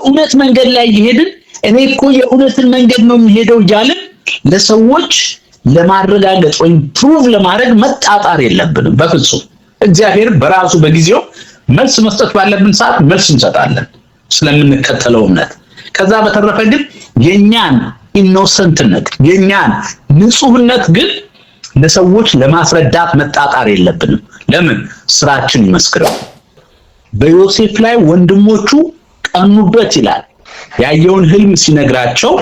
በእውነት መንገድ ላይ እየሄድን እኔ እኮ የእውነትን መንገድ ነው የሚሄደው እያልን ለሰዎች ለማረጋገጥ ወይም ፕሩቭ ለማድረግ መጣጣር የለብንም በፍጹም። እግዚአብሔር በራሱ በጊዜው መልስ መስጠት ባለብን ሰዓት መልስ እንሰጣለን ስለምንከተለው እምነት። ከዛ በተረፈ ግን የኛን ኢኖሰንትነት የኛን ንጹህነት ግን ለሰዎች ለማስረዳት መጣጣር የለብንም። ለምን? ስራችን ይመስክረው። በዮሴፍ ላይ ወንድሞቹ ቀኑበት ይላል። ያየውን ህልም ሲነግራቸው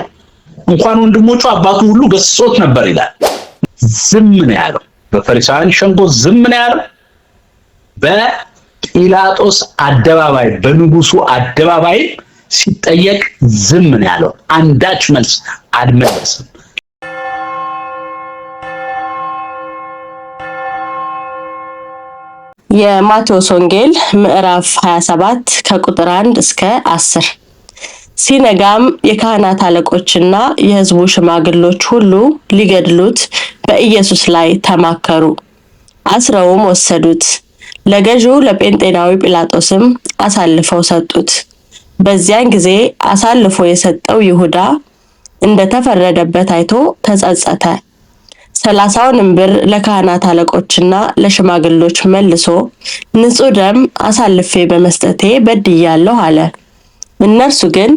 እንኳን ወንድሞቹ አባቱ ሁሉ ገስጾት ነበር ይላል። ዝም ነው ያለው። በፈሪሳውያን ሸንጎ ዝም ነው ያለው። በጲላጦስ አደባባይ በንጉሱ አደባባይ ሲጠየቅ ዝም ነው ያለው። አንዳች መልስ አልመለሰም። የማቴዎስ ወንጌል ምዕራፍ 27 ከቁጥር 1 እስከ 10። ሲነጋም የካህናት አለቆችና የሕዝቡ ሽማግሎች ሁሉ ሊገድሉት በኢየሱስ ላይ ተማከሩ። አስረውም ወሰዱት። ለገዢው ለጴንጤናዊ ጲላጦስም አሳልፈው ሰጡት። በዚያን ጊዜ አሳልፎ የሰጠው ይሁዳ እንደተፈረደበት አይቶ ተጸጸተ። 30 ብር ለካህናት አለቆችና ለሽማግሎች መልሶ ንጹሕ ደም አሳልፌ በመስጠቴ በድያለሁ አለ። እነርሱ ግን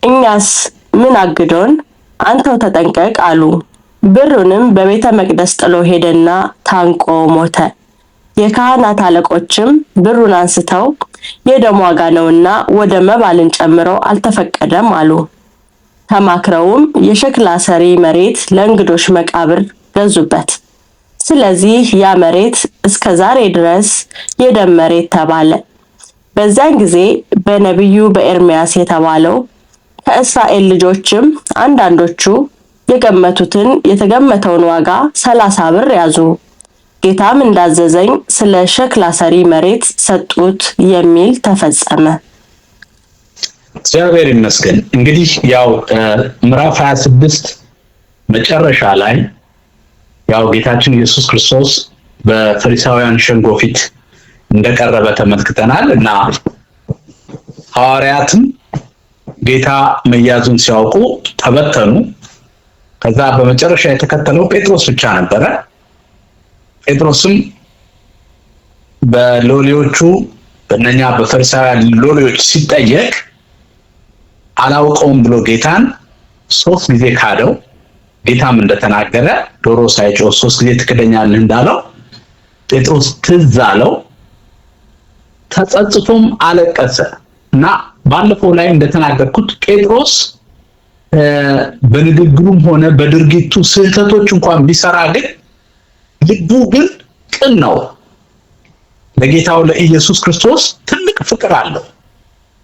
እኛስ ምን አግዶን? አንተው ተጠንቀቅ አሉ። ብሩንም በቤተ መቅደስ ጥሎ ሄደና ታንቆ ሞተ። የካህናት አለቆችም ብሩን አንስተው የደም ዋጋ ነውና ወደ መባልን ጨምረው አልተፈቀደም አሉ። ተማክረውም የሸክላ ሰሪ መሬት ለእንግዶች መቃብር ገዙበት። ስለዚህ ያ መሬት እስከ ዛሬ ድረስ የደም መሬት ተባለ። በዚያን ጊዜ በነቢዩ በኤርምያስ የተባለው ከእስራኤል ልጆችም አንዳንዶቹ የገመቱትን የተገመተውን ዋጋ 30 ብር ያዙ። ጌታም እንዳዘዘኝ ስለ ሸክላ ሰሪ መሬት ሰጡት የሚል ተፈጸመ። እግዚአብሔር ይመስገን። እንግዲህ ያው ምዕራፍ 26 መጨረሻ ላይ ያው ጌታችን ኢየሱስ ክርስቶስ በፈሪሳውያን ሸንጎ ፊት እንደቀረበ ተመልክተናል እና ሐዋርያትም ጌታ መያዙን ሲያውቁ ተበተኑ። ከዛ በመጨረሻ የተከተለው ጴጥሮስ ብቻ ነበረ። ጴጥሮስም በሎሌዎቹ በእነኛ በፈሪሳውያን ሎሌዎች ሲጠየቅ አላውቀውም ብሎ ጌታን 3 ጊዜ ካደው። ጌታም እንደተናገረ ዶሮ ሳይጮህ 3 ጊዜ ትክደኛለህ እንዳለው ጴጥሮስ ትዝ አለው። ተጸጽቶም አለቀሰ እና ባለፈው ላይ እንደተናገርኩት ጴጥሮስ በንግግሩም ሆነ በድርጊቱ ስህተቶች እንኳን ቢሰራ ግን ልቡ ግን ቅን ነው። ለጌታው ለኢየሱስ ክርስቶስ ትልቅ ፍቅር አለው።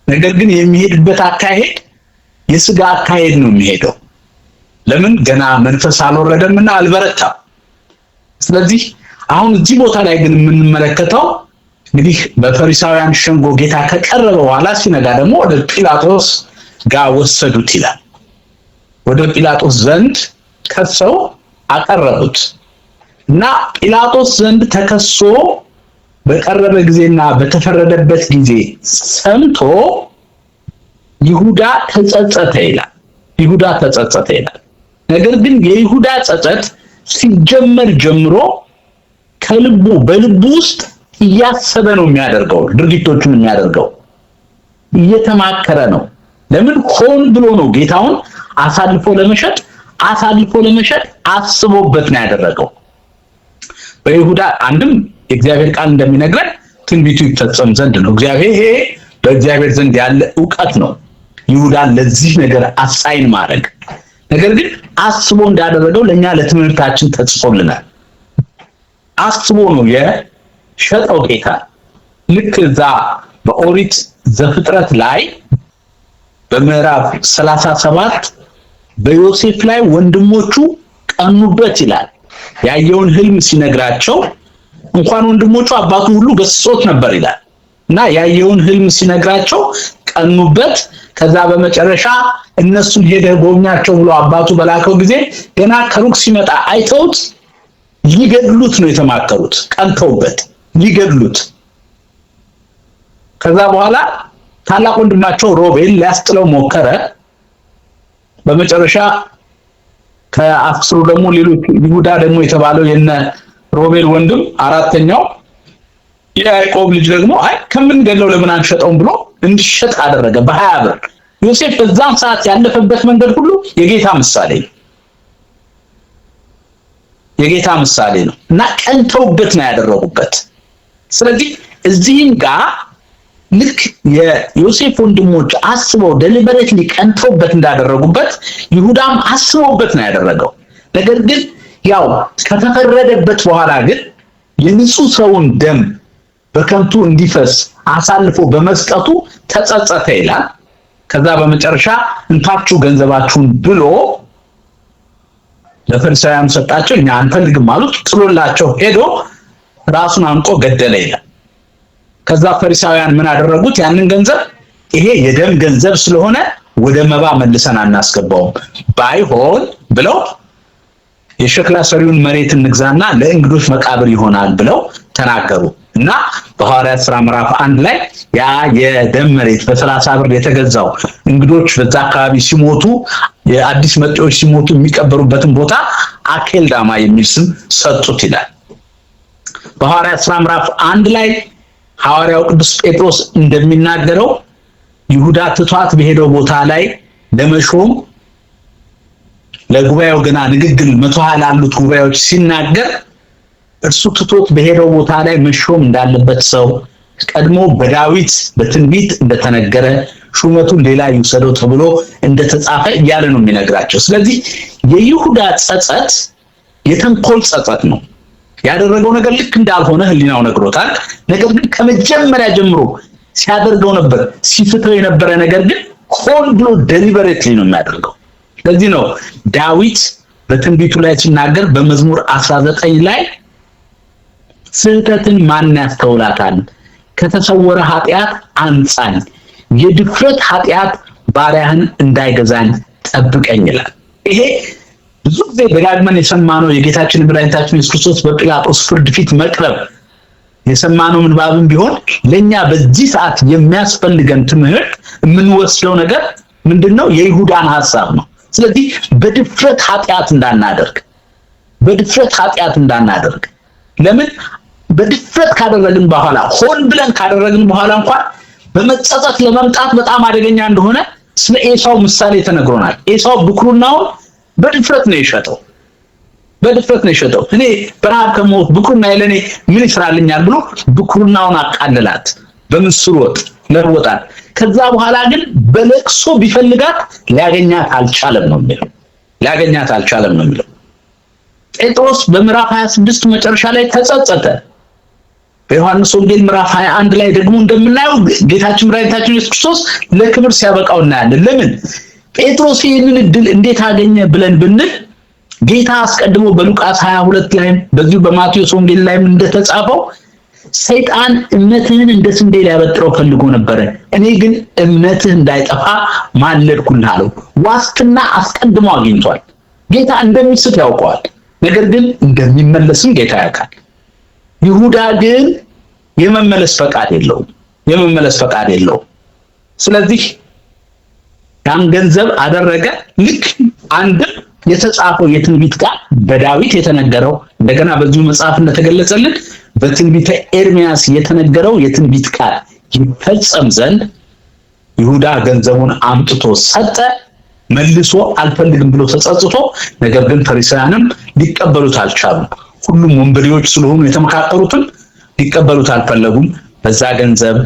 ነገር ግን የሚሄድበት አካሄድ የሥጋ አካሄድ ነው የሚሄደው። ለምን? ገና መንፈስ አልወረደምና አልበረታም። ስለዚህ አሁን እዚህ ቦታ ላይ ግን የምንመለከተው እንግዲህ በፈሪሳውያን ሸንጎ ጌታ ከቀረበ በኋላ ሲነጋ ደግሞ ወደ ጲላጦስ ጋር ወሰዱት ይላል። ወደ ጲላጦስ ዘንድ ከሰው አቀረቡት እና ጲላጦስ ዘንድ ተከሶ በቀረበ ጊዜና በተፈረደበት ጊዜ ሰምቶ ይሁዳ ተጸጸተ ይላል። ይሁዳ ተጸጸተ ይላል። ነገር ግን የይሁዳ ጸጸት ሲጀመር ጀምሮ ከልቡ በልቡ ውስጥ እያሰበ ነው የሚያደርገው። ድርጊቶቹን የሚያደርገው እየተማከረ ነው። ለምን? ሆን ብሎ ነው ጌታውን አሳልፎ ለመሸጥ አስቦበት ነው ያደረገው። በይሁዳ አንድም የእግዚአብሔር ቃል እንደሚነግረን ትንቢቱ ይፈጸም ዘንድ ነው። ይሄ በእግዚአብሔር ዘንድ ያለ ዕውቀት ነው ይሁዳን ለዚህ ነገር አሳይን ማድረግ። ነገር ግን አስቦ እንዳደረገው ለኛ ለትምህርታችን ተጽፎልናል። አስቦ ነው የሸጠው ጌታ። ልክ እዛ በኦሪት ዘፍጥረት ላይ በምዕራፍ 37 በዮሴፍ ላይ ወንድሞቹ ቀኑበት ይላል። ያየውን ህልም ሲነግራቸው እንኳን ወንድሞቹ አባቱ ሁሉ ገስጾት ነበር ይላል እና ያየውን ህልም ሲነግራቸው ቀኑበት። ከዛ በመጨረሻ እነሱን ሄደህ ጎብኛቸው ብሎ አባቱ በላከው ጊዜ ገና ከሩቅ ሲመጣ አይተውት ሊገድሉት ነው የተማከሩት። ቀንተውበት ሊገድሉት። ከዛ በኋላ ታላቅ ወንድማቸው ሮቤል ሊያስጥለው ሞከረ። በመጨረሻ ከአስሩ ደግሞ ሌሎች ይሁዳ ደግሞ የተባለው የነ ሮቤል ወንድም አራተኛው የያዕቆብ ልጅ ደግሞ አይ ከምንገለው ለምን አንሸጠውም ብሎ እንዲሸጥ አደረገ በ20 ብር። ዮሴፍ በዛን ሰዓት ያለፈበት መንገድ ሁሉ የጌታ ምሳሌ ነው። የጌታ ምሳሌ ነው እና ቀንተውበት ነው ያደረጉበት። ስለዚህ እዚህም ጋር ልክ የዮሴፍ ወንድሞች አስበው ደሊበሬትሊ ቀንተውበት እንዳደረጉበት ይሁዳም አስበውበት ነው ያደረገው። ነገር ግን ያው ከተፈረደበት በኋላ ግን የንጹህ ሰውን ደም በከንቱ እንዲፈስ አሳልፎ በመስጠቱ ተጸጸተ ይላል። ከዛ በመጨረሻ እንታችሁ ገንዘባችሁን ብሎ ለፈሪሳውያን ሰጣቸው። እኛ አንፈልግም አሉት። ጥሎላቸው ሄዶ ራሱን አንቆ ገደለ ይላል። ከዛ ፈሪሳውያን ምን አደረጉት? ያንን ገንዘብ ይሄ የደም ገንዘብ ስለሆነ ወደ መባ መልሰን አናስገባውም፣ ባይሆን ብለው የሸክላ ሰሪውን መሬት እንግዛና ለእንግዶች መቃብር ይሆናል ብለው ተናገሩ እና በሐዋርያት ሥራ ምዕራፍ 1 ላይ ያ የደም መሬት በ30 ብር የተገዛው እንግዶች በዛ አካባቢ ሲሞቱ የአዲስ መጤዎች ሲሞቱ የሚቀበሩበትን ቦታ አኬልዳማ የሚል ስም ሰጡት ይላል። በሐዋርያት ሥራ ምዕራፍ 1 ላይ ሐዋርያው ቅዱስ ጴጥሮስ እንደሚናገረው ይሁዳ ትቷት በሄደው ቦታ ላይ ለመሾም ለጉባኤው ገና ንግግር 120 ላሉት ጉባኤዎች ሲናገር እርሱ ትቶት በሄደው ቦታ ላይ መሾም እንዳለበት ሰው ቀድሞ በዳዊት በትንቢት እንደተነገረ ሹመቱን ሌላ ይውሰደው ተብሎ እንደተጻፈ እያለ ነው የሚነግራቸው። ስለዚህ የይሁዳ ጸጸት የተንኮል ጸጸት ነው። ያደረገው ነገር ልክ እንዳልሆነ ህሊናው ነግሮታል። ነገር ግን ከመጀመሪያ ጀምሮ ሲያደርገው ነበር፣ ሲፍተው የነበረ ነገር ግን ሆን ብሎ ዴሊበሬትሊ ነው የሚያደርገው። ለዚህ ነው ዳዊት በትንቢቱ ላይ ሲናገር በመዝሙር 19 ላይ ስህተትን ማን ያስተውላታል? ከተሰወረ ኃጢአት አንጻኝ፣ የድፍረት ኃጢአት ባሪያህን እንዳይገዛኝ ጠብቀኝ ይላል። ይሄ ብዙ ጊዜ ደጋግመን የሰማነው የጌታችን መድኃኒታችን ኢየሱስ ክርስቶስ በጲላጦስ ፍርድ ፊት መቅረብ የሰማነው ምንባብም ቢሆን ለኛ በዚህ ሰዓት የሚያስፈልገን ትምህርት የምንወስደው ነገር ምንድነው? የይሁዳን ሐሳብ ነው። ስለዚህ በድፍረት ኃጢአት እንዳናደርግ ለምን በድፍረት ካደረግን በኋላ ሆን ብለን ካደረግን በኋላ እንኳን በመጸጸት ለመምጣት በጣም አደገኛ እንደሆነ ስለ ኤሳው ምሳሌ ተነግሮናል። ኤሳው ብኩርናውን በድፍረት ነው የሸጠው። እኔ በረሃብ ከሞት ብኩርና ለኔ ምን ይስራልኛል ብሎ ብኩርናውን አቃለላት፣ በምስር ወጥ ለወጣት። ከዛ በኋላ ግን በለቅሶ ቢፈልጋት ሊያገኛት አልቻለም ነው የሚለው። ጴጥሮስ በምዕራፍ 26 መጨረሻ ላይ ተጸጸተ። በዮሐንስ ወንጌል ምዕራፍ 21 ላይ ደግሞ እንደምናየው ጌታችን መድኃኒታችን ኢየሱስ ክርስቶስ ለክብር ሲያበቃው እናያለን። ለምን ጴጥሮስ ይህንን እድል እንዴት አገኘ ብለን ብንል ጌታ አስቀድሞ በሉቃስ 22 ላይ በዚሁ በማቴዎስ ወንጌል ላይም እንደተጻፈው ሰይጣን እምነትህን እንደ ስንዴ ሊያበጥረው ፈልጎ ነበረ፣ እኔ ግን እምነትህ እንዳይጠፋ ማለድኩልህ አለው። ዋስትና አስቀድሞ አግኝቷል። ጌታ እንደሚስት ያውቀዋል፣ ነገር ግን እንደሚመለስም ጌታ ያውቃል። ይሁዳ ግን የመመለስ ፈቃድ የለውም። ስለዚህ ያን ገንዘብ አደረገ። ልክ አንድም የተጻፈው የትንቢት ቃል በዳዊት የተነገረው እንደገና በዚሁ መጽሐፍ እንደተገለጸልን በትንቢተ ኤርሚያስ የተነገረው የትንቢት ቃል ይፈጸም ዘንድ ይሁዳ ገንዘቡን አምጥቶ ሰጠ። መልሶ አልፈልግም ብሎ ተጸጽቶ፣ ነገር ግን ፈሪሳውያንም ሊቀበሉት አልቻሉም። ሁሉም ወንበዴዎች ስለሆኑ የተመካከሩትን ሊቀበሉት አልፈለጉም። በዛ ገንዘብ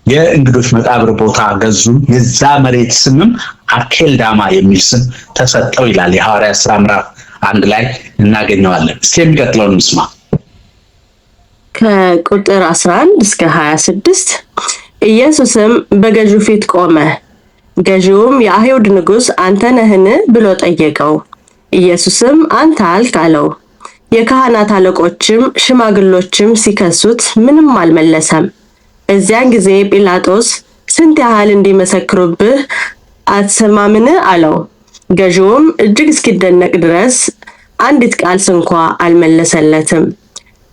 የእንግዶች መቃብር ቦታ ገዙ። የዛ መሬት ስምም አኬልዳማ የሚል ስም ተሰጠው ይላል። የሐዋርያት ሥራ ምዕራፍ 1 ላይ እናገኘዋለን። እስኪ የሚቀጥለውን እንስማ። ከቁጥር 11 እስከ 26 ኢየሱስም በገዢው ፊት ቆመ። ገዢውም የአይሁድ ንጉሥ አንተ ነህን ብሎ ጠየቀው። ኢየሱስም አንተ አልክ አለው። የካህናት አለቆችም ሽማግሎችም ሲከሱት ምንም አልመለሰም። በዚያን ጊዜ ጲላጦስ ስንት ያህል እንዲመሰክሩብህ አትሰማምን አለው። ገዢውም እጅግ እስኪደነቅ ድረስ አንዲት ቃል እንኳ አልመለሰለትም።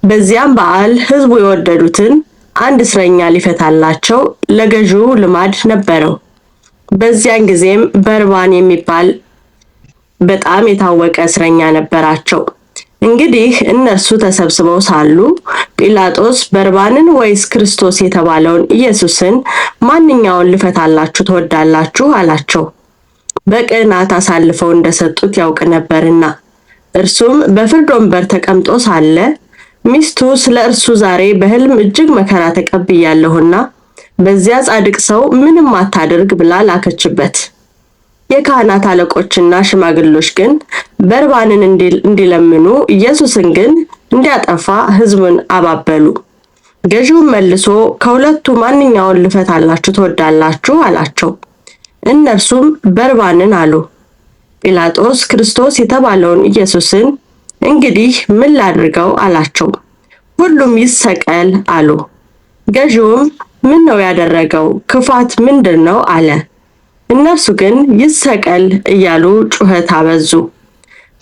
በዚያም በዓል ሕዝቡ የወደዱትን አንድ እስረኛ ሊፈታላቸው ለገዢው ልማድ ነበረው። በዚያን ጊዜም በርባን የሚባል በጣም የታወቀ እስረኛ ነበራቸው። እንግዲህ እነርሱ ተሰብስበው ሳሉ ጲላጦስ በርባንን ወይስ ክርስቶስ የተባለውን ኢየሱስን ማንኛውን ልፈታላችሁ ትወዳላችሁ አላቸው። በቅናት አሳልፈው እንደሰጡት ያውቅ ነበርና። እርሱም በፍርድ ወንበር ተቀምጦ ሳለ ሚስቱ ስለ እርሱ ዛሬ በሕልም እጅግ መከራ ተቀብያለሁና በዚያ ጻድቅ ሰው ምንም አታድርግ ብላ ላከችበት። የካህናት አለቆችና ሽማግሎች ግን በርባንን እንዲለምኑ ኢየሱስን ግን እንዲያጠፋ ሕዝቡን አባበሉ። ገዢውም መልሶ ከሁለቱ ማንኛውን ልፈታላችሁ ትወዳላችሁ አላቸው። እነርሱም በርባንን አሉ። ጲላጦስ ክርስቶስ የተባለውን ኢየሱስን እንግዲህ ምን ላድርገው አላቸው። ሁሉም ይሰቀል አሉ። ገዢውም ምን ነው ያደረገው? ክፋት ምንድን ነው አለ። እነርሱ ግን ይሰቀል እያሉ ጩኸት አበዙ።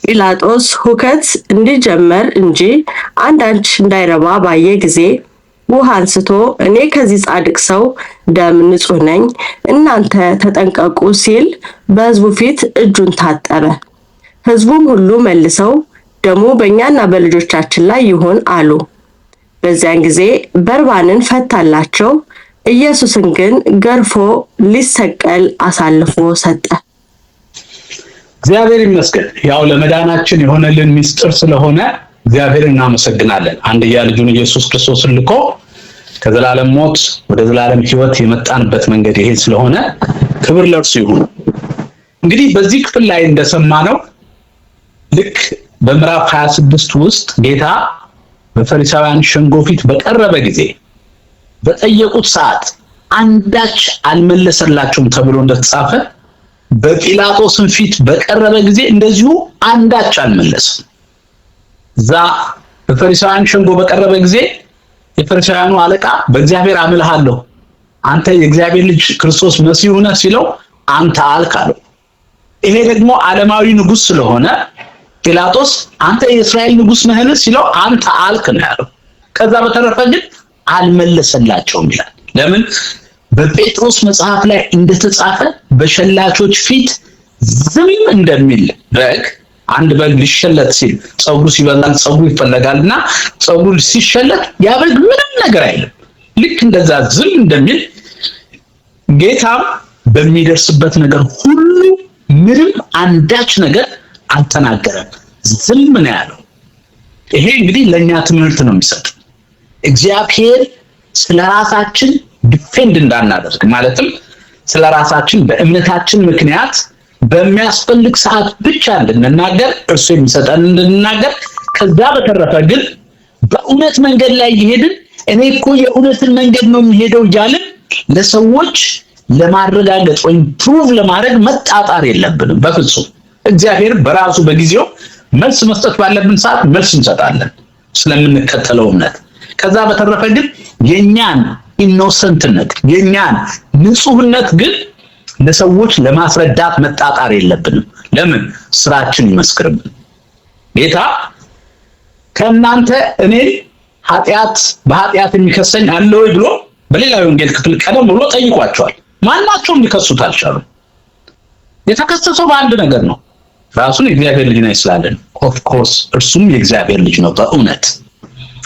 ጲላጦስ ሁከት እንዲጀመር እንጂ አንዳች እንዳይረባ ባየ ጊዜ ውሃ አንስቶ እኔ ከዚህ ጻድቅ ሰው ደም ንጹሕ ነኝ፣ እናንተ ተጠንቀቁ ሲል በሕዝቡ ፊት እጁን ታጠበ። ሕዝቡም ሁሉ መልሰው ደሙ በእኛና በልጆቻችን ላይ ይሁን አሉ። በዚያን ጊዜ በርባንን ፈታላቸው። ኢየሱስን ግን ገርፎ ሊሰቀል አሳልፎ ሰጠ። እግዚአብሔር ይመስገን። ያው ለመዳናችን የሆነልን ምስጢር ስለሆነ እግዚአብሔርን እናመሰግናለን። አንድያ ልጁን ኢየሱስ ክርስቶስን ልኮ ከዘላለም ሞት ወደ ዘላለም ሕይወት የመጣንበት መንገድ ይሄ ስለሆነ ክብር ለእርሱ ይሁን። እንግዲህ በዚህ ክፍል ላይ እንደሰማነው ልክ በምዕራፍ 26 ውስጥ ጌታ በፈሪሳውያን ሸንጎ ፊት በቀረበ ጊዜ በጠየቁት ሰዓት አንዳች አልመለሰላቸውም ተብሎ እንደተጻፈ በጲላጦስን ፊት በቀረበ ጊዜ እንደዚሁ አንዳች አልመለሰም። እዛ በፈሪሳውያን ሸንጎ በቀረበ ጊዜ የፈሪሳውያኑ አለቃ በእግዚአብሔር አምልሃለሁ አንተ የእግዚአብሔር ልጅ ክርስቶስ መሲሁ ነህ ሲለው አንተ አልክ አለው። ይሄ ደግሞ ዓለማዊ ንጉስ ስለሆነ ጲላጦስ አንተ የእስራኤል ንጉስ ነህን ሲለው አንተ አልክ ነው ያለው። ከዛ በተረፈ ግን አልመለሰላቸውም ይላል። ለምን? በጴጥሮስ መጽሐፍ ላይ እንደተጻፈ በሸላቾች ፊት ዝም እንደሚል በግ አንድ በግ ሊሸለት ሲል ጸጉሩ ሲበዛል ጸጉሩ ይፈለጋልና ጸጉሩ ሲሸለት ያ በግ ምንም ነገር አይልም። ልክ እንደዛ ዝም እንደሚል ጌታም በሚደርስበት ነገር ሁሉ ምንም አንዳች ነገር አልተናገረም፣ ዝም ነው ያለው። ይሄ እንግዲህ ለኛ ትምህርት ነው የሚሰጥ። እግዚአብሔር ስለራሳችን ዲፌንድ እንዳናደርግ ማለትም ስለራሳችን በእምነታችን ምክንያት በሚያስፈልግ ሰዓት ብቻ እንድንናገር እርሱ የሚሰጠን እንድንናገር፣ ከዛ በተረፈ ግን በእውነት መንገድ ላይ እየሄድን እኔ እኮ የእውነትን መንገድ ነው የሚሄደው እያልን ለሰዎች ለማረጋገጥ ወይም ፕሩቭ ለማድረግ መጣጣር የለብንም በፍጹም። እግዚአብሔር በራሱ በጊዜው መልስ መስጠት ባለብን ሰዓት መልስ እንሰጣለን ስለምንከተለው እምነት። ከዛ በተረፈ ግን የኛን ኢኖሰንትነት የኛን ንጹህነት ግን ለሰዎች ለማስረዳት መጣጣር የለብንም። ለምን? ስራችን ይመስክርብን። ጌታ ከእናንተ እኔ በኃጢአት የሚከሰኝ አለ ወይ ብሎ በሌላ ወንጌል ክፍል ቀደም ብሎ ጠይቋቸዋል። ማናቸውም ሊከሱት አልቻሉም። የተከሰሰው በአንድ ነገር ነው፣ ራሱን የእግዚአብሔር ልጅ ነኝ ስላለን። ኦፍ ኮርስ እርሱም የእግዚአብሔር ልጅ ነው በእውነት።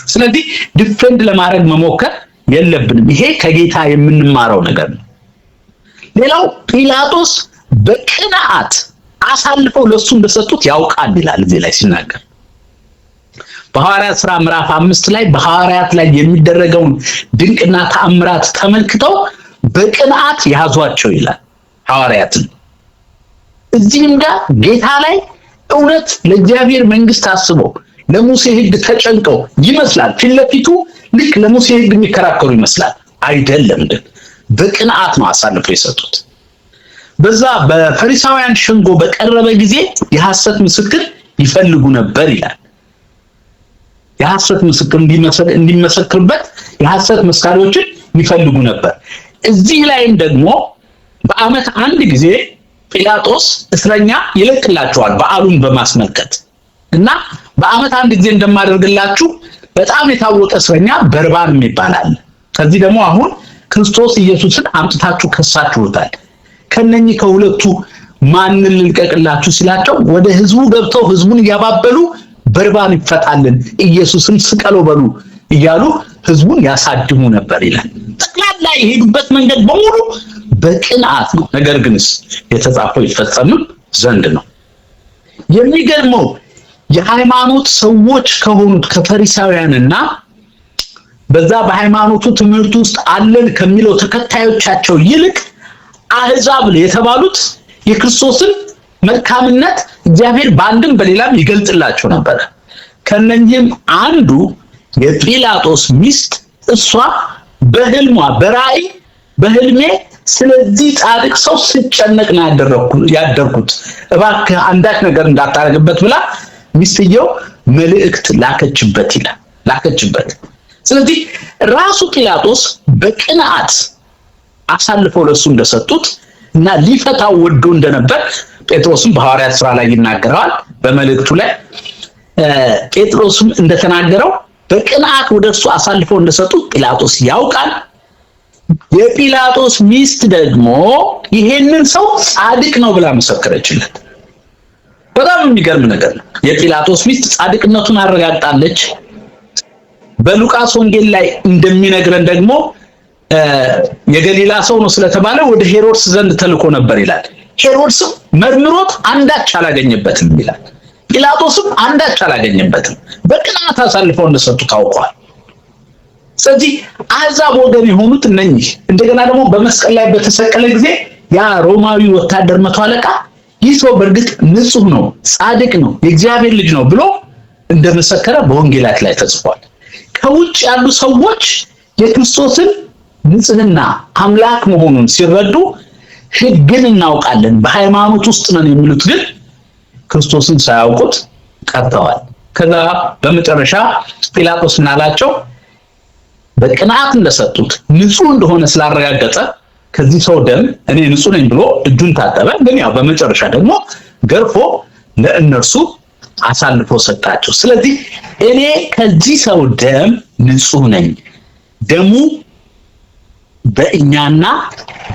ስለዚህ ዲፌንድ ለማድረግ መሞከር የለብንም። ይሄ ከጌታ የምንማረው ነገር ነው። ሌላው ጲላጦስ በቅንዓት አሳልፈው ለሱ እንደሰጡት ያውቃል ይላል እዚህ ላይ ሲናገር። በሐዋርያት ሥራ ምዕራፍ 5 ላይ በሐዋርያት ላይ የሚደረገውን ድንቅና ተአምራት ተመልክተው በቅንዓት ያዟቸው ይላል ሐዋርያትን። እዚህም ጋር ጌታ ላይ እውነት ለእግዚአብሔር መንግስት አስበው ለሙሴ ሕግ ተጨንቀው ይመስላል። ፊት ለፊቱ ልክ ለሙሴ ሕግ የሚከራከሩ ይመስላል። አይደለም፣ ግን በቅንዓት ነው አሳልፈው የሰጡት። በዛ በፈሪሳውያን ሸንጎ በቀረበ ጊዜ የሐሰት ምስክር ይፈልጉ ነበር ይላል። የሐሰት ምስክር እንዲመሰክርበት የሐሰት መስካሪዎችን ይፈልጉ ነበር። እዚህ ላይም ደግሞ በዓመት አንድ ጊዜ ጲላጦስ እስረኛ ይለቅላቸዋል በዓሉን በማስመልከት እና በዓመት አንድ ጊዜ እንደማደርግላችሁ በጣም የታወቀ እስረኛ በርባን ይባላል። ከዚህ ደግሞ አሁን ክርስቶስ ኢየሱስን አምጥታችሁ ከሳችሁታል። ከነኚህ ከሁለቱ ማንን ልልቀቅላችሁ ሲላቸው ወደ ህዝቡ ገብተው ህዝቡን እያባበሉ በርባን ይፈታልን፣ ኢየሱስን ስቀለው በሉ እያሉ ህዝቡን ያሳድሙ ነበር ይላል። ጠቅላላ የሄዱበት መንገድ በሙሉ በቅንዓት ነው። ነገር ግንስ የተጻፈው ይፈጸምም ዘንድ ነው። የሚገርመው የሃይማኖት ሰዎች ከሆኑት ከፈሪሳውያንና በዛ በሃይማኖቱ ትምህርት ውስጥ አለን ከሚለው ተከታዮቻቸው ይልቅ አህዛብ የተባሉት የክርስቶስን መልካምነት እግዚአብሔር በአንድም በሌላም ይገልጥላቸው ነበር። ከነኚህም አንዱ የጲላጦስ ሚስት እሷ በህልሟ በራእይ በህልሜ ስለዚህ ጻድቅ ሰው ስጨነቅ ነው ያደርኩት እባክህ አንዳች ነገር እንዳታረግበት ብላ ሚስትየው መልእክት ላከችበት ይላል። ላከችበት። ስለዚህ ራሱ ጲላጦስ በቅንዓት አሳልፈው ለሱ እንደሰጡት እና ሊፈታው ወዶ እንደነበር ጴጥሮስም በሐዋርያት ሥራ ላይ ይናገራል። በመልእክቱ ላይ ጴጥሮስም እንደተናገረው በቅንዓት ወደሱ አሳልፈው እንደሰጡት ጲላጦስ ያውቃል። የጲላጦስ ሚስት ደግሞ ይሄንን ሰው ጻድቅ ነው ብላ መሰከረችለት። በጣም የሚገርም ነገር ነው። የጲላጦስ ሚስት ጻድቅነቱን አረጋግጣለች። በሉቃስ ወንጌል ላይ እንደሚነግረን ደግሞ የገሊላ ሰው ነው ስለተባለ ወደ ሄሮድስ ዘንድ ተልኮ ነበር ይላል። ሄሮድስም መርምሮት አንዳች አላገኘበትም ይላል። ጲላጦስም አንዳች አላገኘበትም። በቅንዓት አሳልፈው እንደሰጡ ታውቋል። ስለዚህ አሕዛብ ወገን የሆኑት እነኚህ እንደገና ደግሞ በመስቀል ላይ በተሰቀለ ጊዜ ያ ሮማዊ ወታደር መቶ አለቃ ይህ ሰው በእርግጥ ንጹህ ነው፣ ጻድቅ ነው፣ የእግዚአብሔር ልጅ ነው ብሎ እንደመሰከረ በወንጌላት ላይ ተጽፏል። ከውጭ ያሉ ሰዎች የክርስቶስን ንጽህና አምላክ መሆኑን ሲረዱ ሕግን እናውቃለን በሃይማኖት ውስጥ ነን የሚሉት ግን ክርስቶስን ሳያውቁት ቀርተዋል። ከዛ በመጨረሻ ጲላጦስ ምናላቸው በቅንዓት እንደሰጡት ንጹህ እንደሆነ ስላረጋገጠ ከዚህ ሰው ደም እኔ ንጹህ ነኝ ብሎ እጁን ታጠበ። ግን ያው በመጨረሻ ደግሞ ገርፎ ለእነርሱ አሳልፎ ሰጣቸው። ስለዚህ እኔ ከዚህ ሰው ደም ንጹህ ነኝ፣ ደሙ በእኛና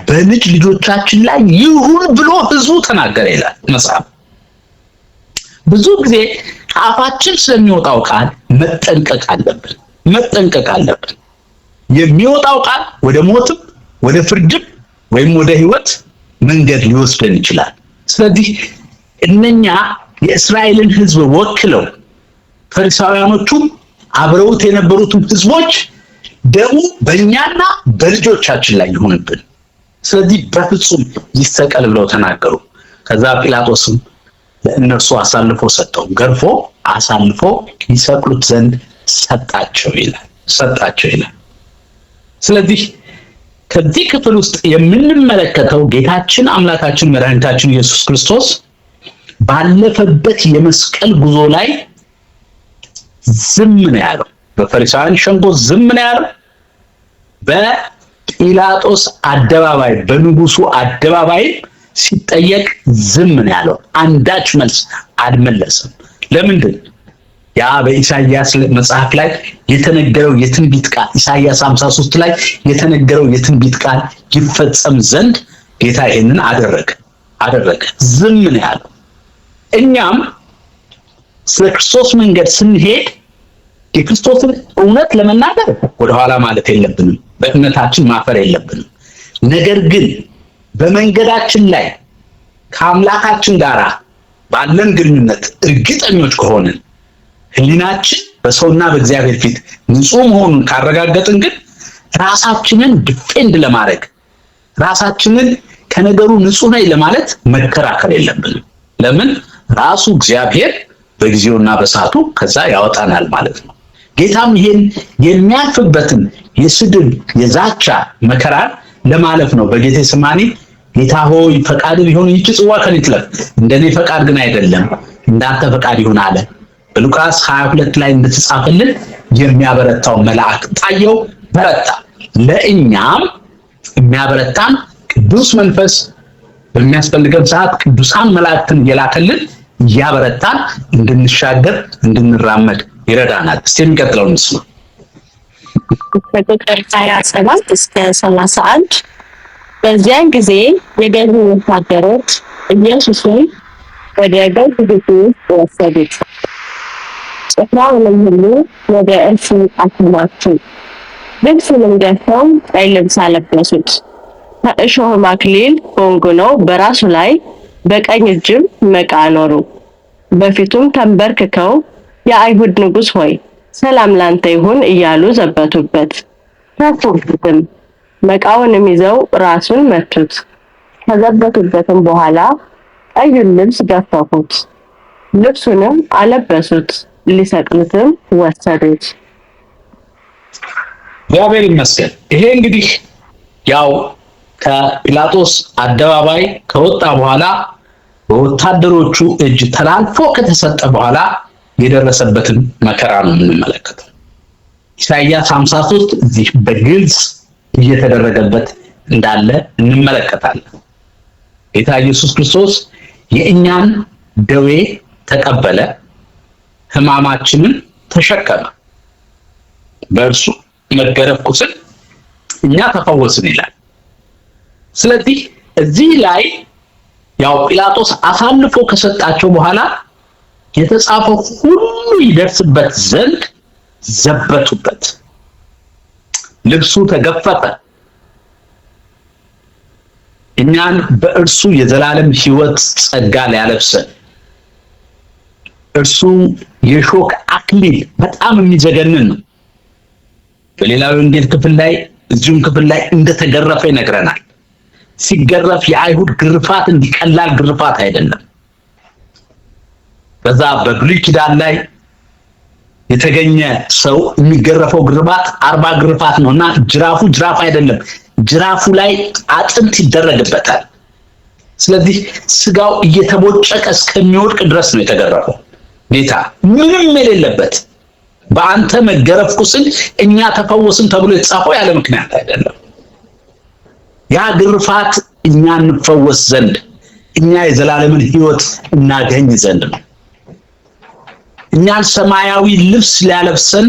በልጅ ልጆቻችን ላይ ይሁን ብሎ ህዝቡ ተናገረ ይላል መጽሐፍ። ብዙ ጊዜ ከአፋችን ስለሚወጣው ቃል መጠንቀቅ አለብን። የሚወጣው ቃል ወደ ሞትም ወደ ፍርድም ወይም ወደ ህይወት መንገድ ሊወስደን ይችላል። ስለዚህ እነኛ የእስራኤልን ህዝብ ወክለው ፈሪሳውያኖቹ አብረውት የነበሩት ህዝቦች ደሙ በእኛና በልጆቻችን ላይ ይሁንብን፣ ስለዚህ በፍጹም ይሰቀል ብለው ተናገሩ። ከዛ ጲላጦስም ለእነርሱ አሳልፎ ሰጠው፣ ገርፎ አሳልፎ ይሰቅሉት ዘንድ ሰጣቸው ይላል። ስለዚህ ከዚህ ክፍል ውስጥ የምንመለከተው ጌታችን አምላካችን መድኃኒታችን ኢየሱስ ክርስቶስ ባለፈበት የመስቀል ጉዞ ላይ ዝም ነው ያለው። በፈሪሳውያን ሸንጎ ዝም ነው ያለው። በጲላጦስ አደባባይ በንጉሱ አደባባይ ሲጠየቅ ዝም ነው ያለው። አንዳች መልስ አልመለሰም። ለምንድን? ያ በኢሳይያስ መጽሐፍ ላይ የተነገረው የትንቢት ቃል ኢሳይያስ 53 ላይ የተነገረው የትንቢት ቃል ይፈጸም ዘንድ ጌታ ይሄንን አደረገ። ዝም ነው ያለው። እኛም ስለ ክርስቶስ መንገድ ስንሄድ የክርስቶስን እውነት ለመናገር ወደኋላ ማለት የለብንም። በእምነታችን ማፈር የለብንም። ነገር ግን በመንገዳችን ላይ ከአምላካችን ጋር ባለን ግንኙነት እርግጠኞች ከሆንን ሕሊናችን በሰውና በእግዚአብሔር ፊት ንጹህ መሆኑን ካረጋገጥን ግን ራሳችንን ዲፌንድ ለማድረግ ራሳችንን ከነገሩ ንጹህ ነኝ ለማለት መከራከር የለብንም። ለምን? ራሱ እግዚአብሔር በጊዜውና በሰዓቱ ከዛ ያወጣናል ማለት ነው። ጌታም ይሄን የሚያልፍበትን የስድብ የዛቻ መከራ ለማለፍ ነው በጌቴሴማኒ ጌታ ሆይ ፈቃድ ቢሆን ይህች ጽዋ ከኔ ትለፍ፣ እንደኔ ፈቃድ ግን አይደለም እንዳንተ ፈቃድ ይሁን አለ። በሉቃስ 22 ላይ እንደተጻፈልን የሚያበረታው መልአክ ታየው፣ በረታ። ለእኛም የሚያበረታን ቅዱስ መንፈስ በሚያስፈልገን ሰዓት ቅዱሳን መላእክትን እየላከልን እያበረታን እንድንሻገር እንድንራመድ ይረዳናል። እስቲ የሚቀጥለውን እንስማ። ከቁጥር 27 እስከ 31 በዚያን ጊዜ የገዢው ወታደሮች ኢየሱስን ወደ ገዥ ቤት ውስጥ ወሰዱት። ጭፍራውንም ሁሉ ወደ እርሱ አከማቹ። ልብሱንም ገፈው ቀይ ልብስ አለበሱት። ከእሾህም አክሊል ጎንጉነው በራሱ ላይ በቀኝ እጅም መቃ አኖሩ። በፊቱም ተንበርክከው የአይሁድ ንጉሥ ሆይ ሰላም ላንተ ይሁን እያሉ ዘበቱበት። ተፉበትም። መቃውንም ይዘው ራሱን መቱት። ከዘበቱበትም በኋላ ቀዩን ልብስ ገፈፉት፣ ልብሱንም አለበሱት፣ ሊሰቅሉትም ወሰዱት። እግዚአብሔር ይመስገን። ይሄ እንግዲህ ያው ከጲላጦስ አደባባይ ከወጣ በኋላ በወታደሮቹ እጅ ተላልፎ ከተሰጠ በኋላ የደረሰበትን መከራ ነው የምንመለከተው። ኢሳይያስ 53 እዚህ በግልጽ እየተደረገበት እንዳለ እንመለከታለን። ጌታ ኢየሱስ ክርስቶስ የእኛን ደዌ ተቀበለ፣ ሕማማችንን ተሸከመ፣ በእርሱ መገረፍ ቁስል እኛ ተፈወስን ይላል። ስለዚህ እዚህ ላይ ያው ጲላጦስ አሳልፎ ከሰጣቸው በኋላ የተጻፈው ሁሉ ይደርስበት ዘንድ ዘበቱበት፣ ልብሱ ተገፈፈ። እኛን በእርሱ የዘላለም ሕይወት ጸጋ ሊያለብሰን እርሱ የሾክ አክሊል በጣም የሚዘገንን ነው። በሌላው ወንጌል ክፍል ላይ እዚሁም ክፍል ላይ እንደተገረፈ ይነግረናል። ሲገረፍ የአይሁድ ግርፋት እንዲቀላል ግርፋት አይደለም። በዛ በብሉይ ኪዳን ላይ የተገኘ ሰው የሚገረፈው ግርፋት 40 ግርፋት ነውና ጅራፉ ጅራፍ አይደለም፣ ጅራፉ ላይ አጥንት ይደረግበታል። ስለዚህ ስጋው እየተቦጨቀ እስከሚወድቅ ድረስ ነው የተገረፈው። ጌታ ምንም የሌለበት በአንተ መገረፍ ቁስል እኛ ተፈወስን ተብሎ የተጻፈው ያለ ምክንያት አይደለም። ያ ግርፋት እኛ እንፈወስ ዘንድ እኛ የዘላለምን ሕይወት እናገኝ ዘንድ ነው። እኛን ሰማያዊ ልብስ ሊያለብሰን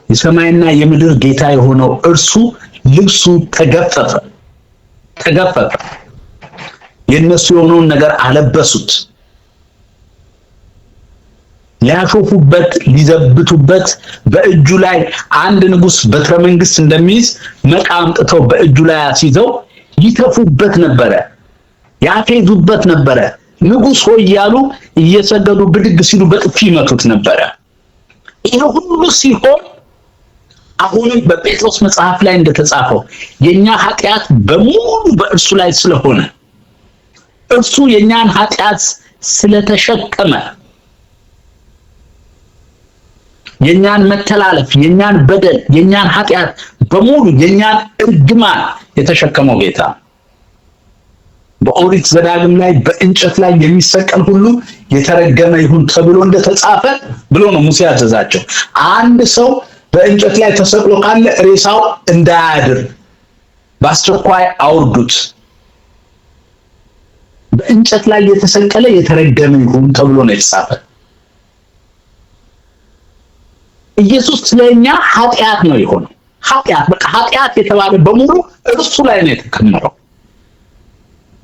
የሰማይና የምድር ጌታ የሆነው እርሱ ልብሱ ተገፈፈ። የእነሱ የሆነውን ነገር አለበሱት። ሊያሾፉበት፣ ሊዘብቱበት በእጁ ላይ አንድ ንጉሥ በትረ መንግስት እንደሚይዝ መቃ አምጥተው በእጁ ላይ አስይዘው ይተፉበት ነበረ፣ ያፌዙበት ነበረ። ንጉሥ ሆይ እያሉ እየሰገዱ ብድግ ሲሉ በጥፊ ይመቱት ነበረ። ይሄ ሁሉ ሲሆን አሁንም በጴጥሮስ መጽሐፍ ላይ እንደተጻፈው የኛ ኃጢአት በሙሉ በእርሱ ላይ ስለሆነ እርሱ የኛን ኃጢአት ስለተሸከመ የኛን መተላለፍ፣ የኛን በደል፣ የኛን ኃጢአት በሙሉ የኛን እርግማን የተሸከመው ጌታ በኦሪት ዘዳግም ላይ በእንጨት ላይ የሚሰቀል ሁሉ የተረገመ ይሁን ተብሎ እንደተጻፈ ብሎ ነው ሙሴ ያዘዛቸው። አንድ ሰው በእንጨት ላይ ተሰቅሎ ካለ ሬሳው እንዳያድር በአስቸኳይ አውርዱት፣ በእንጨት ላይ የተሰቀለ የተረገመ ይሁን ተብሎ ነው የተጻፈ። ኢየሱስ ስለኛ ኃጢአት ነው የሆነው። ኃጢአት በቃ ኃጢአት የተባለ በሙሉ እርሱ ላይ ነው የተከመረው።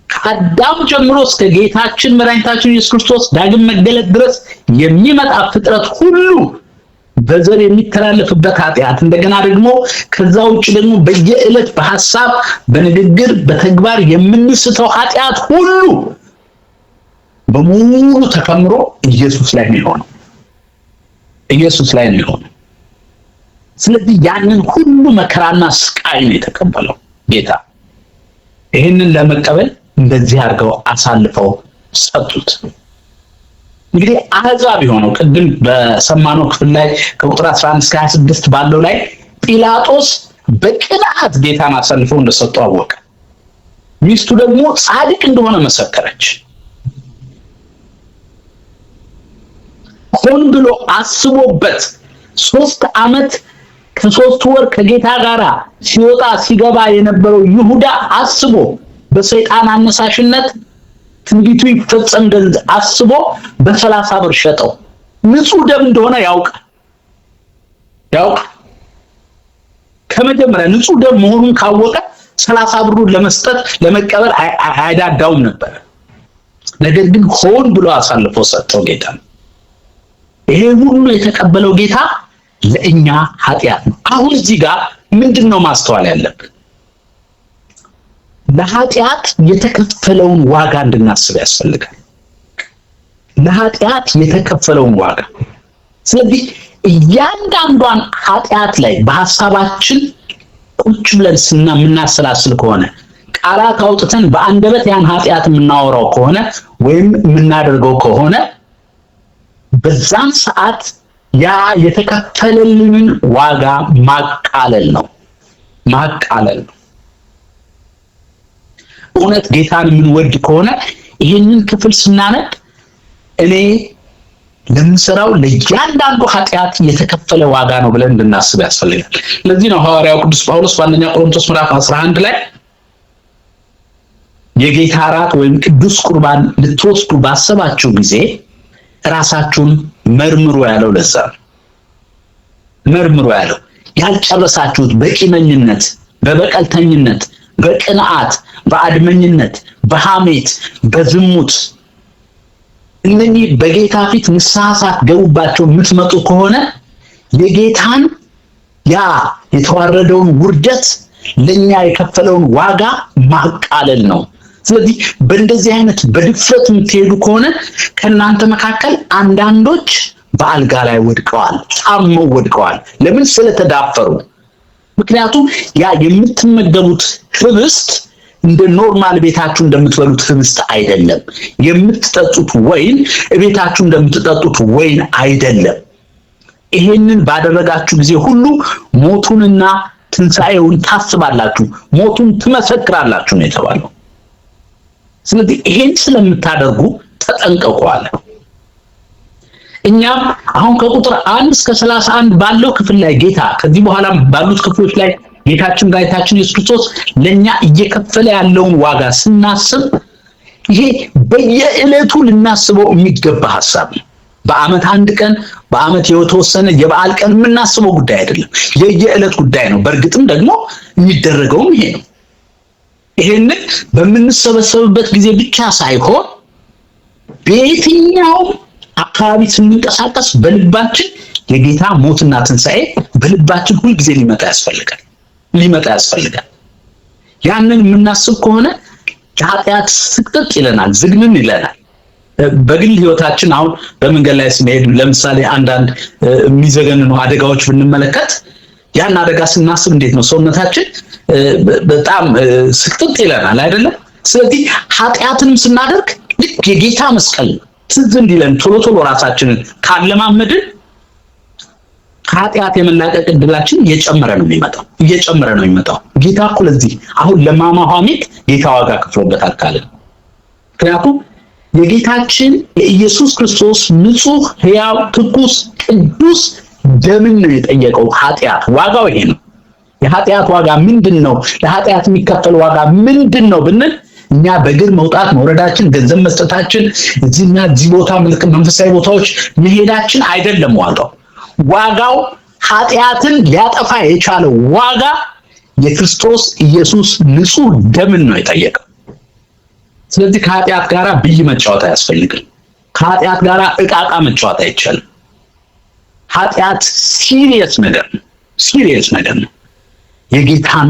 ከአዳም ጀምሮ እስከ ጌታችን መድኃኒታችን ኢየሱስ ክርስቶስ ዳግም መገለጥ ድረስ የሚመጣ ፍጥረት ሁሉ በዘር የሚተላለፍበት ኃጢአት፣ እንደገና ደግሞ ከዛ ውጭ ደግሞ በየዕለት በሐሳብ በንግግር በተግባር የምንስተው ኃጢአት ሁሉ በሙሉ ተከምሮ ኢየሱስ ላይ ነው የሆነው። ኢየሱስ ላይ ነው የሆነው። ስለዚህ ያንን ሁሉ መከራና ስቃይ ነው የተቀበለው ጌታ። ይህንን ለመቀበል እንደዚህ አድርገው አሳልፈው ሰጡት። እንግዲህ አሕዛብ የሆነው ቅድም በሰማነው ክፍል ላይ ከቁጥር 11 እስከ 26 ባለው ላይ ጲላጦስ በቅንዓት ጌታን አሳልፈው እንደሰጡ አወቀ። ሚስቱ ደግሞ ጻድቅ እንደሆነ መሰከረች። ሆን ብሎ አስቦበት 3 ዓመት ከ3 ወር ከጌታ ጋር ሲወጣ ሲገባ የነበረው ይሁዳ አስቦ በሰይጣን አነሳሽነት ትንቢቱ ይፈጸም ዘንድ አስቦ በ30 ብር ሸጠው። ንጹህ ደም እንደሆነ ያውቃል። ከመጀመሪያ ንጹህ ደም መሆኑን ካወቀ 30 ብሩን ለመስጠት ለመቀበል አይዳዳውም ነበር። ነገር ግን ሆን ብሎ አሳልፎ ሰጠው ጌታ። ይሄ ሁሉ የተቀበለው ጌታ ለእኛ ኃጢአት ነው። አሁን እዚህ ጋር ምንድነው ማስተዋል ያለብን? ለኃጢአት የተከፈለውን ዋጋ እንድናስብ ያስፈልጋል። ለኃጢአት የተከፈለውን ዋጋ። ስለዚህ እያንዳንዷን ኃጢአት ላይ በሐሳባችን ቁጭ ብለን የምናሰላስል ከሆነ ቃላት አውጥተን በአንደበት ያን ኃጢአት የምናወራው ከሆነ ወይም የምናደርገው ከሆነ በዛን ሰዓት ያ የተከፈለልንን ዋጋ ማቃለል ነው። እውነት ጌታን የምንወድ ከሆነ ይህንን ክፍል ስናነብ እኔ ለምንሰራው ለእያንዳንዱ ኃጢአት የተከፈለ ዋጋ ነው ብለን እንድናስብ ያስፈልጋል። ለዚህ ነው ሐዋርያው ቅዱስ ጳውሎስ በአንደኛ ቆሮንቶስ ምዕራፍ 11 ላይ የጌታ እራት ወይም ቅዱስ ቁርባን ልትወስዱ ባሰባችሁ ጊዜ ራሳችሁን መርምሩ ያለው ለዛ ነው። መርምሩ ያለው ያልጨረሳችሁት በቂመኝነት፣ በበቀልተኝነት፣ በቅንዓት፣ በአድመኝነት፣ በሐሜት፣ በዝሙት እነኚህ በጌታ ፊት ንስሐ ሳትገቡባቸው የምትመጡ ከሆነ የጌታን ያ የተዋረደውን ውርደት ለኛ የከፈለውን ዋጋ ማቃለል ነው። ስለዚህ በእንደዚህ አይነት በድፍረት የምትሄዱ ከሆነ ከናንተ መካከል አንዳንዶች በአልጋ ላይ ወድቀዋል፣ ታመው ወድቀዋል። ለምን? ስለተዳፈሩ። ምክንያቱም ያ የምትመገቡት ህብስት እንደ ኖርማል ቤታችሁ እንደምትበሉት ህብስት አይደለም። የምትጠጡት ወይን ቤታችሁ እንደምትጠጡት ወይን አይደለም። ይሄንን ባደረጋችሁ ጊዜ ሁሉ ሞቱንና ትንሣኤውን ታስባላችሁ፣ ሞቱን ትመሰክራላችሁ ነው የተባለው። ስለዚህ ይሄን ስለምታደርጉ ተጠንቀቁ አለ። እኛም አሁን ከቁጥር 1 እስከ 31 ባለው ክፍል ላይ ጌታ ከዚህ በኋላ ባሉት ክፍሎች ላይ ጌታችን ኢየሱስ ክርስቶስ ለኛ እየከፈለ ያለውን ዋጋ ስናስብ ይሄ በየዕለቱ ልናስበው የሚገባ ሐሳብ ነው። በአመት አንድ ቀን በአመት የተወሰነ የበዓል ቀን የምናስበው ጉዳይ አይደለም፣ የየዕለት ጉዳይ ነው። በእርግጥም ደግሞ የሚደረገውም ይሄ ነው። ይሄንን በምንሰበሰብበት ጊዜ ብቻ ሳይሆን በየትኛው አካባቢ ስንንቀሳቀስ በልባችን የጌታ ሞትና ትንሣኤ በልባችን ሁሉ ጊዜ ሊመጣ ያስፈልጋል። ያንን የምናስብ ከሆነ ኃጢአት ስቅጥጥ ይለናል፣ ዝግንን ይለናል። በግል ህይወታችን አሁን በመንገድ ላይ ስንሄድ ለምሳሌ አንዳንድ የሚዘገንኑ አደጋዎች ብንመለከት ያን አደጋ ስናስብ እንዴት ነው ሰውነታችን በጣም ስቅጥጥ ይለናል አይደለም? ስለዚህ ኃጢአትንም ስናደርግ ልክ የጌታ መስቀል ትዝ እንዲለን ቶሎ ራሳችንን ካለማመድን ኃጢአት የመላቀቅ ዕድላችን እየጨመረ ነው የሚመጣው። ጌታ እኮ ለዚህ አሁን ለማማ ሐሜት ጌታ ዋጋ ከፍሎበታል ካለ ምክንያቱም የጌታችን የኢየሱስ ክርስቶስ ንጹህ ሕያው ትኩስ ቅዱስ ደምን ነው የጠየቀው። ኃጢአት ዋጋው ይሄ ነው። የኃጢአት ዋጋ ምንድነው? ለኃጢአት የሚከፈል ዋጋ ምንድነው ብንል እኛ በእግር መውጣት መውረዳችን፣ ገንዘብ መስጠታችን፣ እዚህና እዚህ ቦታ መንፈሳዊ ቦታዎች መሄዳችን አይደለም ዋጋው ኃጢአትን ሊያጠፋ የቻለው ዋጋ የክርስቶስ ኢየሱስ ንጹህ ደምን ነው የጠየቀው። ስለዚህ ከኃጢአት ጋራ ብይ መጫወት አያስፈልግም። ከኃጢአት ጋራ ዕቃቃ መጫወት አይቻልም። ኃጢአት ሲሪየስ ነገር ነው። የጌታን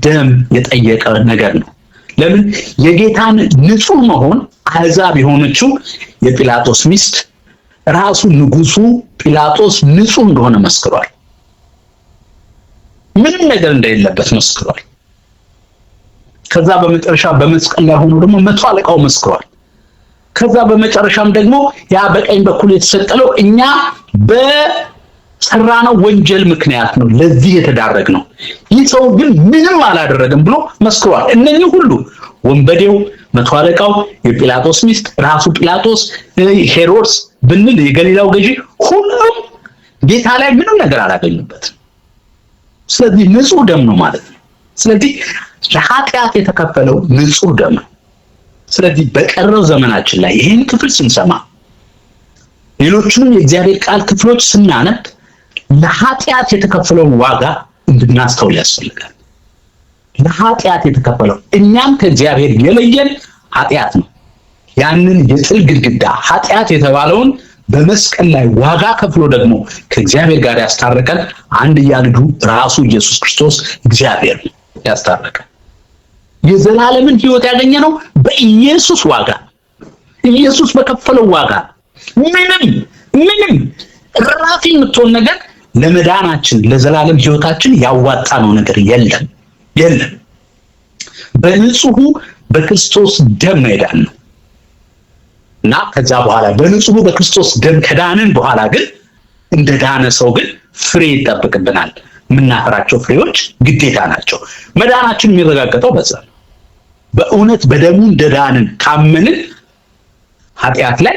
ደም የጠየቀ ነገር ነው። ለምን? የጌታን ንጹህ መሆን አሕዛብ የሆነችው የጲላጦስ ሚስት ራሱ ንጉሱ ጲላጦስ ንጹህ እንደሆነ መስክሯል። ምንም ነገር እንደሌለበት መስክሯል። ከዛ በመጨረሻ በመስቀል ላይ ሆኖ ደግሞ መቶ አለቃው መስክሯል። ከዛ በመጨረሻም ደግሞ ያ በቀኝ በኩል የተሰቀለው እኛ በሰራነው ወንጀል ምክንያት ነው ለዚህ የተዳረግነው፣ ይህ ሰው ግን ምንም አላደረገም ብሎ መስክሯል። እነኚህ ሁሉ ወንበዴው፣ መቶ አለቃው፣ የጲላጦስ ሚስት፣ ራሱ ጲላጦስ፣ ሄሮድስ ብንል የገሊላው ገዢ ሁሉም ጌታ ላይ ምንም ነገር አላገኙበትም። ስለዚህ ንጹህ ደም ነው ማለት ነው። ስለዚህ ለኃጢአት የተከፈለው ንጹህ ደም ነው። ስለዚህ በቀረው ዘመናችን ላይ ይህን ክፍል ስንሰማ ሌሎችንም የእግዚአብሔር ቃል ክፍሎች ስናነብ ለኃጢአት የተከፈለውን ዋጋ እንድናስተውል ያስፈልጋል። ለኃጢአት የተከፈለው እኛም ከእግዚአብሔር የለየን ኃጢአት ነው። ያንን የጥል ግድግዳ ኃጢአት የተባለውን በመስቀል ላይ ዋጋ ከፍሎ ደግሞ ከእግዚአብሔር ጋር ያስታረቀን አንድያ ልጁ ራሱ ኢየሱስ ክርስቶስ እግዚአብሔር ነው ያስታረቀን። የዘላለምን ሕይወት ያገኘነው በኢየሱስ ዋጋ፣ ኢየሱስ በከፈለው ዋጋ። ምንም ራፊ የምትሆን ነገር ለመዳናችን ለዘላለም ሕይወታችን ያዋጣነው ነገር የለም። በንጹሑ በክርስቶስ ደም መዳን ነው እና ከዛ በኋላ በንጹሑ በክርስቶስ ደም ከዳንን በኋላ ግን እንደ ዳነ ሰው ግን ፍሬ ይጠብቅብናል። የምናፈራቸው ፍሬዎች ግዴታ ናቸው። መዳናችን የሚረጋገጠው በዛ ነው። በእውነት በደሙ እንደዳንን ካመንን ኃጢአት ላይ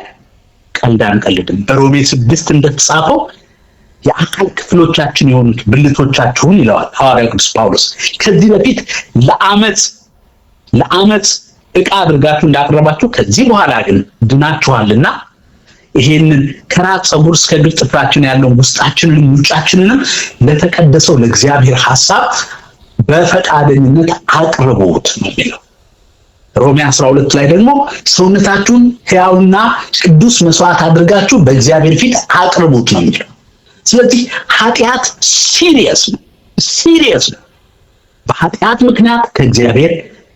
ቀልድ አንቀልድም። በሮሜ 6 እንደተጻፈው የአካል ክፍሎቻችን የሆኑት ብልቶቻችሁን ይለዋል ሐዋርያው ቅዱስ ጳውሎስ። ከዚህ በፊት ለአመፅ ዕቃ አድርጋችሁ እንዳቀረባችሁ ከዚህ በኋላ ግን ድናችኋልና ይሄንን ከራስ ፀጉር እስከ እግር ጥፍራችን ያለውን ውስጣችንንም ውጫችንንም ለተቀደሰው ለእግዚአብሔር ሐሳብ በፈቃደኝነት አቅርቡት ነው የሚለው። ሮሜ 12 ላይ ደግሞ ሰውነታችሁን ሕያውና ቅዱስ መስዋዕት አድርጋችሁ በእግዚአብሔር ፊት አቅርቡት ነው የሚለው። ስለዚህ ኃጢአት ሲሪየስ ነው። በኃጢአት ምክንያት ከእግዚአብሔር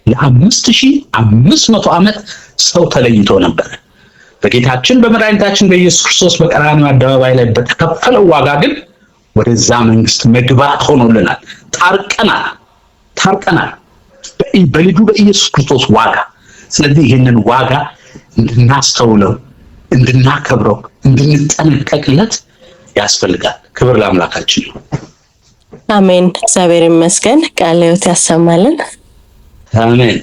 ለ5500 ዓመት ሰው ተለይቶ ነበር። በጌታችን በመድኃኒታችን በኢየሱስ ክርስቶስ በቀራንዮ አደባባይ ላይ በተከፈለው ዋጋ ግን ወደዛ መንግስት መግባት ሆኖልናል። ታርቀናል በልጁ በኢየሱስ ክርስቶስ ዋጋ። ስለዚህ ይህንን ዋጋ እንድናስተውለው፣ እንድናከብረው፣ እንድንጠነቀቅለት ያስፈልጋል። ክብር ለአምላካችን ነው። አሜን። እግዚአብሔር ይመስገን። ቃለ ሕይወት ያሰማልን። አሜን።